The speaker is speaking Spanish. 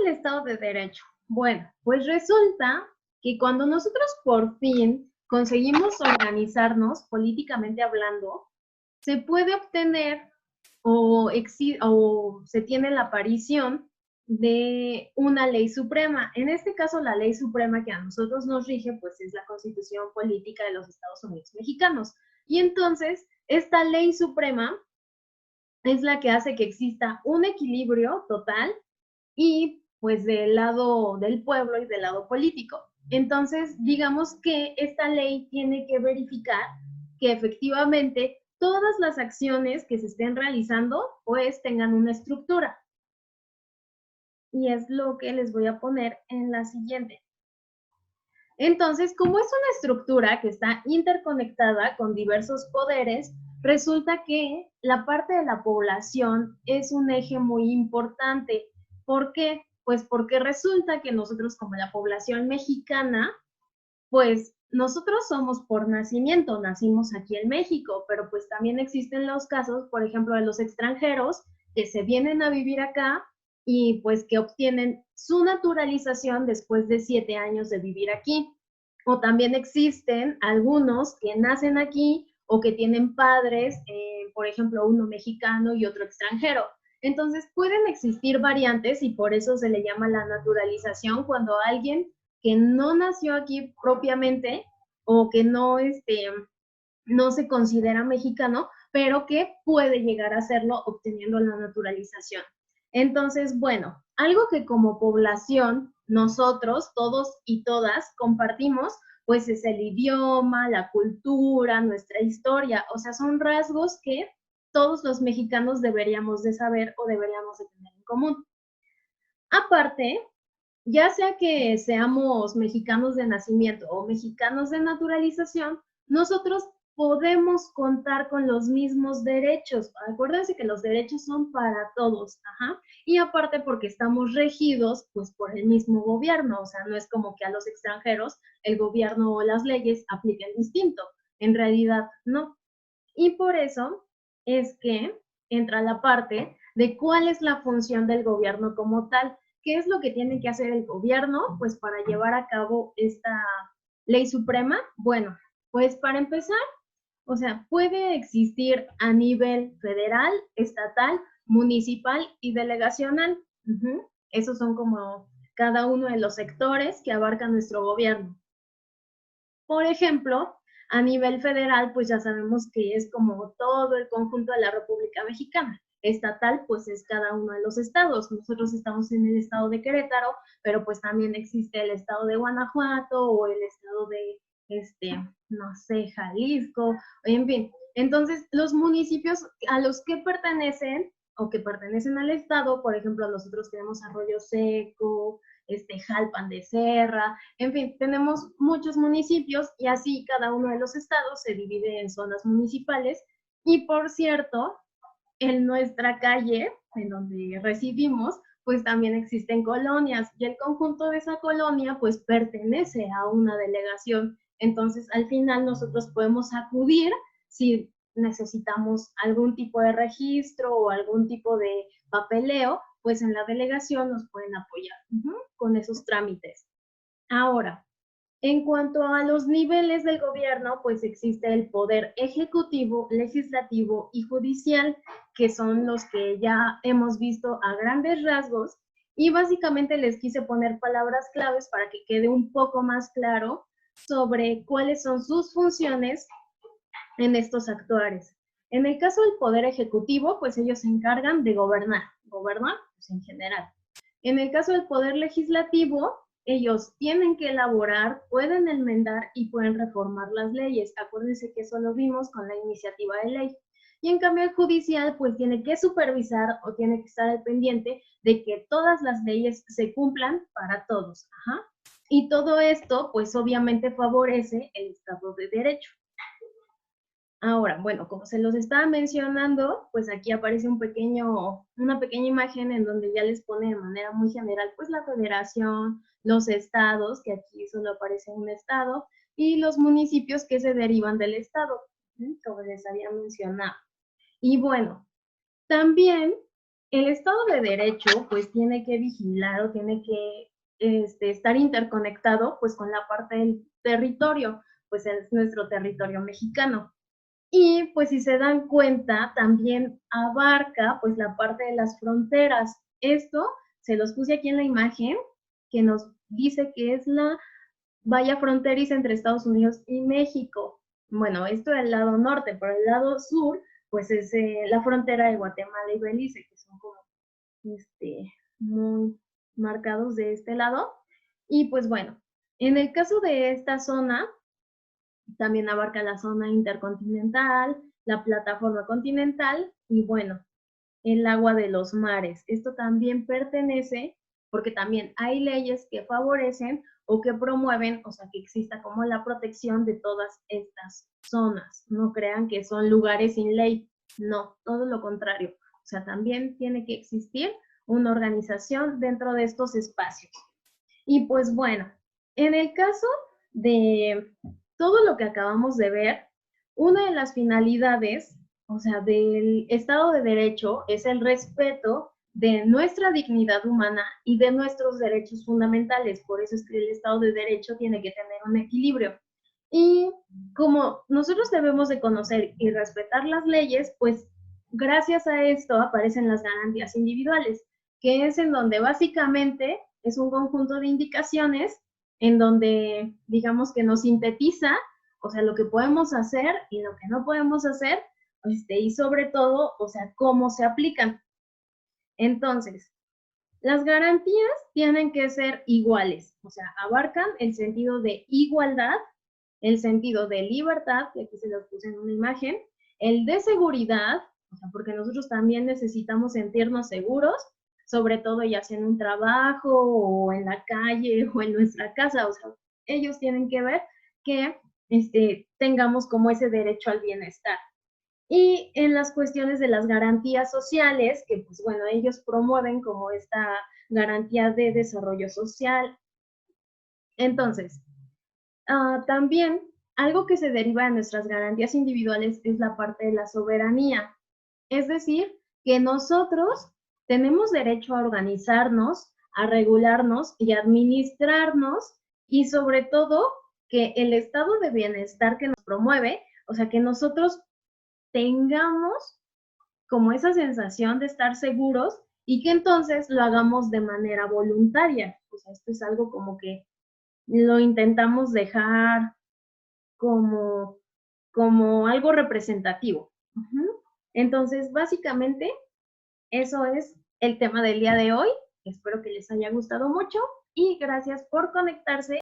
el Estado de Derecho? Bueno, pues resulta que cuando nosotros por fin conseguimos organizarnos políticamente hablando, se puede obtener o se tiene la aparición de una ley suprema. En este caso, la ley suprema que a nosotros nos rige, pues es la Constitución Política de los Estados Unidos Mexicanos. Y entonces, esta ley suprema es la que hace que exista un equilibrio total y pues del lado del pueblo y del lado político. Entonces, digamos que esta ley tiene que verificar que efectivamente todas las acciones que se estén realizando pues tengan una estructura. Y es lo que les voy a poner en la siguiente. Entonces, como es una estructura que está interconectada con diversos poderes, resulta que la parte de la población es un eje muy importante. ¿Por qué? Pues porque resulta que nosotros como la población mexicana, pues nosotros somos por nacimiento, nacimos aquí en México, pero pues también existen los casos, por ejemplo, de los extranjeros que se vienen a vivir acá y pues que obtienen su naturalización después de 7 años de vivir aquí. O también existen algunos que nacen aquí o que tienen padres, por ejemplo, uno mexicano y otro extranjero. Entonces pueden existir variantes y por eso se le llama la naturalización cuando alguien que no nació aquí propiamente o que no se considera mexicano, pero que puede llegar a serlo obteniendo la naturalización. Entonces, bueno, algo que como población nosotros, todos y todas, compartimos, pues es el idioma, la cultura, nuestra historia, o sea, son rasgos que todos los mexicanos deberíamos de saber o deberíamos de tener en común. Aparte, ya sea que seamos mexicanos de nacimiento o mexicanos de naturalización, nosotros podemos contar con los mismos derechos. Acuérdense que los derechos son para todos, ajá. Y aparte porque estamos regidos pues por el mismo gobierno, o sea, no es como que a los extranjeros el gobierno o las leyes apliquen distinto. En realidad, no. Y por eso es que entra la parte de cuál es la función del gobierno como tal. ¿Qué es lo que tiene que hacer el gobierno? Pues para llevar a cabo esta ley suprema. Bueno, pues para empezar, o sea, puede existir a nivel federal, estatal, municipal y delegacional. Esos son como cada uno de los sectores que abarca nuestro gobierno. Por ejemplo, a nivel federal, pues ya sabemos que es como todo el conjunto de la República Mexicana. Estatal, pues es cada uno de los estados. Nosotros estamos en el estado de Querétaro, pero pues también existe el estado de Guanajuato o el estado de, no sé, Jalisco, en fin. Entonces, los municipios a los que pertenecen o que pertenecen al estado, por ejemplo, nosotros tenemos Arroyo Seco, Jalpan de Serra, en fin, tenemos muchos municipios y así cada uno de los estados se divide en zonas municipales. Y por cierto, en nuestra calle, en donde residimos, pues también existen colonias y el conjunto de esa colonia pues pertenece a una delegación. Entonces, al final nosotros podemos acudir si necesitamos algún tipo de registro o algún tipo de papeleo, pues en la delegación nos pueden apoyar con esos trámites. Ahora, en cuanto a los niveles del gobierno, pues existe el poder ejecutivo, legislativo y judicial, que son los que ya hemos visto a grandes rasgos, y básicamente les quise poner palabras claves para que quede un poco más claro sobre cuáles son sus funciones en estos actuares. En el caso del poder ejecutivo, pues ellos se encargan de gobernar pues en general. En el caso del poder legislativo, ellos tienen que elaborar, pueden enmendar y pueden reformar las leyes. Acuérdense que eso lo vimos con la iniciativa de ley. Y en cambio el judicial pues tiene que supervisar o tiene que estar al pendiente de que todas las leyes se cumplan para todos. Ajá. Y todo esto pues obviamente favorece el Estado de Derecho. Ahora, bueno, como se los estaba mencionando, pues aquí aparece una pequeña imagen en donde ya les pone de manera muy general, pues la federación, los estados, que aquí solo aparece un estado, y los municipios que se derivan del estado, como les había mencionado. Y bueno, también el Estado de Derecho pues tiene que vigilar o tiene que estar interconectado pues con la parte del territorio, pues es nuestro territorio mexicano. Y pues si se dan cuenta, también abarca pues la parte de las fronteras. Esto se los puse aquí en la imagen que nos dice que es la valla fronteriza entre Estados Unidos y México. Bueno, esto del lado norte, pero el lado sur, pues es la frontera de Guatemala y Belice, que son como muy marcados de este lado. Y pues bueno, en el caso de esta zona, también abarca la zona intercontinental, la plataforma continental y bueno, el agua de los mares. Esto también pertenece, porque también hay leyes que favorecen o que promueven, o sea, que exista como la protección de todas estas zonas. No crean que son lugares sin ley, no, todo lo contrario. O sea, también tiene que existir una organización dentro de estos espacios. Y pues bueno, en el caso de todo lo que acabamos de ver, una de las finalidades, o sea, del Estado de Derecho es el respeto de nuestra dignidad humana y de nuestros derechos fundamentales. Por eso es que el Estado de Derecho tiene que tener un equilibrio. Y como nosotros debemos de conocer y respetar las leyes, pues gracias a esto aparecen las garantías individuales, que es en donde básicamente es un conjunto de indicaciones en donde digamos que nos sintetiza, o sea, lo que podemos hacer y lo que no podemos hacer, y sobre todo, o sea, cómo se aplican. Entonces, las garantías tienen que ser iguales, o sea, abarcan el sentido de igualdad, el sentido de libertad, que aquí se los puse en una imagen, el de seguridad, o sea, porque nosotros también necesitamos sentirnos seguros, sobre todo ya sea en un trabajo o en la calle o en nuestra casa, o sea, ellos tienen que ver que tengamos como ese derecho al bienestar. Y en las cuestiones de las garantías sociales, que pues bueno, ellos promueven como esta garantía de desarrollo social. Entonces, también algo que se deriva de nuestras garantías individuales es la parte de la soberanía. Es decir, que nosotros tenemos derecho a organizarnos, a regularnos y a administrarnos y sobre todo que el estado de bienestar que nos promueve, o sea, que nosotros tengamos como esa sensación de estar seguros y que entonces lo hagamos de manera voluntaria. O sea, esto es algo como que lo intentamos dejar como, como algo representativo. Entonces, básicamente, eso es el tema del día de hoy. Espero que les haya gustado mucho y gracias por conectarse.